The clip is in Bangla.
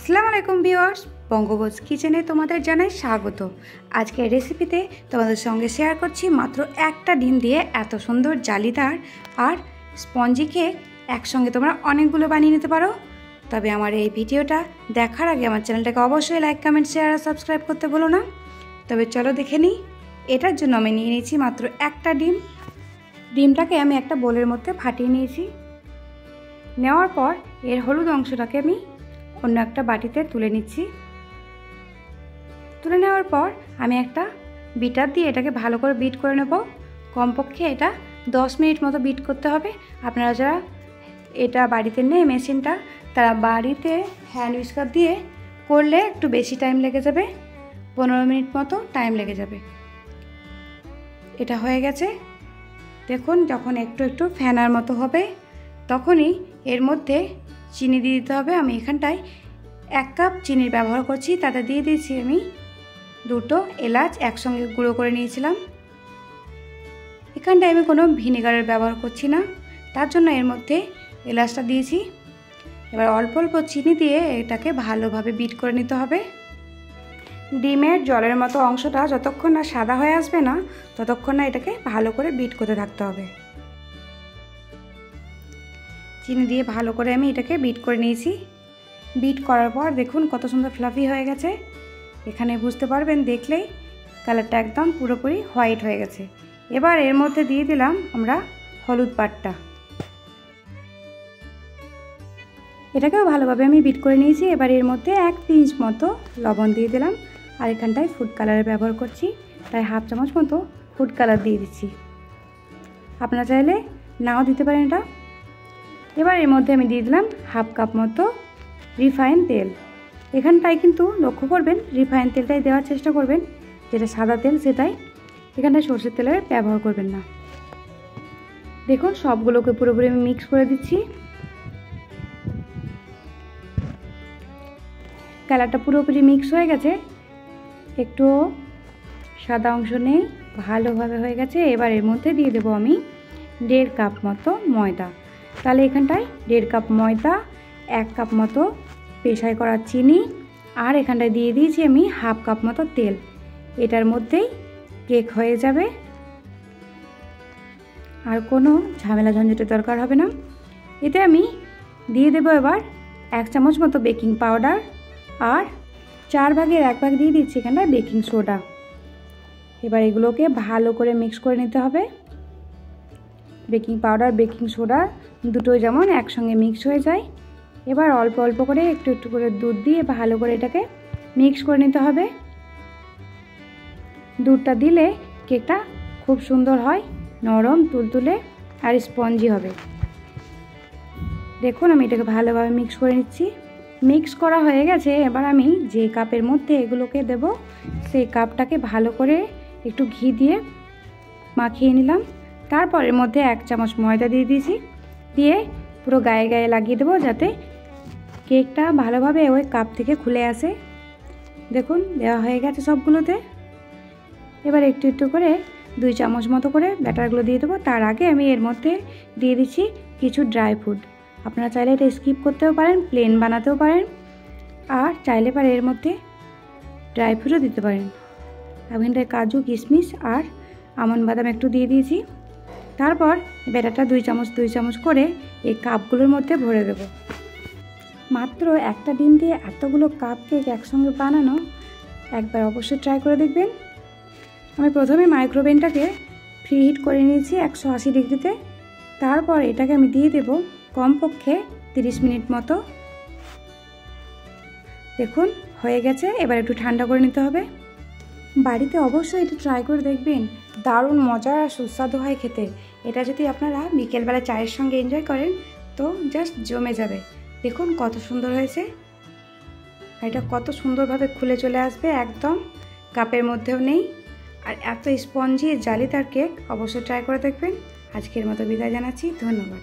আসসালামু আলাইকুম ভিউয়ার্স, বঙ্গভোজ কিচেনে তোমাদের জানাই স্বাগত। আজকের রেসিপিতে তোমাদের সঙ্গে শেয়ার করছি মাত্র একটা ডিম দিয়ে এত সুন্দর জালিদার আর স্পঞ্জি কেক একসঙ্গে তোমরা অনেকগুলো বানিয়ে নিতে পারো। তবে আমার এই ভিডিওটা দেখার আগে আমার চ্যানেলটাকে অবশ্যই লাইক, কমেন্ট, শেয়ার আর সাবস্ক্রাইব করতে ভুলো না। তবে চলো দেখে নিই। এটার জন্য আমি নিয়ে নিয়েছি মাত্র একটা ডিম। ডিমটাকে আমি একটা বোলের মধ্যে ফাটিয়ে নিয়েছি। নেওয়ার পর এর হলুদ অংশটাকে আমি অন্য একটা বাটিতে তুলে নিচ্ছি। তুলে নেওয়ার পর আমি একটা বিটার দিয়ে এটাকে ভালো করে বিট করে নেব। কমপক্ষে এটা 10 মিনিট মতো বিট করতে হবে। আপনারা যারা এটা বাড়িতে নেই মেশিনটা, তারা বাড়িতে হ্যান্ড উইস্কার দিয়ে করলে একটু বেশি টাইম লেগে যাবে, 15 মিনিট মতো টাইম লেগে যাবে। এটা হয়ে গেছে। দেখুন, যখন একটু একটু ফেনার মতো হবে তখনই এর মধ্যে চিনি দিয়ে দিতে হবে। আমি এখানটায় 1 কাপ চিনির ব্যবহার করছি। তাতে দিয়ে দিয়েছি আমি 2টো এলাচ একসঙ্গে গুঁড়ো করে নিয়েছিলাম। এখানটায় আমি কোনো ভিনেগারের ব্যবহার করছি না, তার জন্য এর মধ্যে এলাচটা দিয়েছি। এবার অল্প অল্প চিনি দিয়ে এটাকে ভালোভাবে বিট করে নিতে হবে। ডিমের জলের মতো অংশটা যতক্ষণ না সাদা হয়ে আসবে না, ততক্ষণ না এটাকে ভালো করে বিট করতে থাকতে হবে। চিনি দিয়ে ভালো করে আমি এটাকে বিট করে নিয়েছি। বিট করার পর দেখুন কত সুন্দর ফ্লাফি হয়ে গেছে। এখানে বুঝতে পারবেন দেখলেই কালারটা একদম পুরোপুরি হোয়াইট হয়ে গেছে। এবার এর মধ্যে দিয়ে দিলাম আমরা হলুদ পাটটা। এটাকেও ভালোভাবে আমি বিট করে নিয়েছি। এবার এর মধ্যে 1 পিঞ্চ মতো লবণ দিয়ে দিলাম। আর এখানটায় ফুড কালারের ব্যবহার করছি, তাই 1/2 চামচ মতো ফুড কালার দিয়ে দিচ্ছি। আপনারা চাইলে নাও দিতে পারেন এটা। এবার এর মধ্যে আমি দিয়ে দিলাম 1/2 কাপ মতো রিফাইন তেল। এখানটায় কিন্তু লক্ষ্য করবেন রিফাইন তেলটাই দেওয়ার চেষ্টা করবেন, যেটা সাদা তেল সেটাই। এখানটায় সরষের তেলের ব্যবহার করবেন না। দেখুন সবগুলোকে পুরোপুরি আমি মিক্স করে দিচ্ছি। কালারটা পুরোপুরি মিক্স হয়ে গেছে, একটু সাদা অংশ নেই, ভালোভাবে হয়ে গেছে। এবার এর মধ্যে দিয়ে দেবো আমি 1.5 কাপ মতো ময়দা। তাহলে এখানটায় 1.5 কাপ ময়দা, 1 কাপ মতো পেশাই করা চিনি, আর এখানটায় দিয়ে দিয়েছি আমি 1/2 কাপ মতো তেল। এটার মধ্যেই কেক হয়ে যাবে, আর কোনো ঝামেলা ঝঞ্ঝটের দরকার হবে না। এতে আমি দিয়ে দেবো এবার 1 চামচ মতো বেকিং পাউডার, আর 4 ভাগের 1 ভাগ দিয়ে দিচ্ছি এখানটায় বেকিং সোডা। এবার এগুলোকে ভালো করে মিক্স করে নিতে হবে। বেকিং পাউডার, বেকিং সোডা দুটোই যেমন একসঙ্গে মিক্স হয়ে যায়। এবার অল্প অল্প করে একটু একটু করে দুধ দিয়ে ভালো করে এটাকে মিক্স করে নিতে হবে। দুধটা দিলে কেকটা খুব সুন্দর হয়, নরম তুলতুলে আর স্পঞ্জি হবে। দেখুন আমি এটাকে ভালোভাবে মিক্স করে নিচ্ছি। মিক্স করা হয়ে গেছে। এবার আমি যে কাপের মধ্যে এগুলোকে দেব, সেই কাপটাকে ভালো করে একটু ঘি দিয়ে মাখিয়ে নিলাম। তারপর এর মধ্যে 1 চামচ ময়দা দিয়ে দিয়েছি, দিয়ে পুরো গায়ে গায়ে লাগিয়ে দেবো, যাতে কেকটা ভালোভাবে ওই কাপ থেকে খুলে আসে। দেখুন দেওয়া হয়ে গেছে সবগুলোতে। এবার একটু একটু করে 2 চামচ মতো করে ব্যাটারগুলো দিয়ে দেবো। তার আগে আমি এর মধ্যে দিয়ে দিচ্ছি কিছু ড্রাই ফ্রুট। আপনারা চাইলে এটা স্কিপ করতেও পারেন, প্লেন বানাতেও পারেন, আর চাইলে পারে এর মধ্যে ড্রাই ফ্রুটও দিতে পারেন। আমি এখানটায় কাজু, কিশমিশ আর আমন্ড বাদাম একটু দিয়ে দিয়েছি। তারপর ব্যাটারটা 2 চামচ করে এই কাপগুলোর মধ্যে ভরে দেব। মাত্র একটা ডিম দিয়ে এতগুলো কাপ কেক একসঙ্গে বানানো একবার অবশ্যই ট্রাই করে দেখবেন। আমি প্রথমে মাইক্রোওভেনটাকে প্রি হিট করে নিয়েছি 180 ডিগ্রিতে। তারপর এটাকে আমি দিয়ে দেব কমপক্ষে 30 মিনিট মতো। দেখুন হয়ে গেছে। এবার একটু ঠান্ডা করে নিতে হবে। বাড়িতে অবশ্যই এটা ট্রাই করে দেখবেন, দারুণ মজার আর সুস্বাদু হয় খেতে। এটা যদি আপনারা বিকেলবেলা চায়ের সঙ্গে এনজয় করেন তো জাস্ট জমে যাবে। দেখুন কত সুন্দর হয়েছে, এটা কত সুন্দরভাবে খুলে চলে আসবে, একদম কাপের মধ্যেও নেই। আর এত স্পঞ্জি জালিদার কেক অবশ্যই ট্রাই করে দেখবেন। আজকের মতো বিদায় জানাচ্ছি, ধন্যবাদ।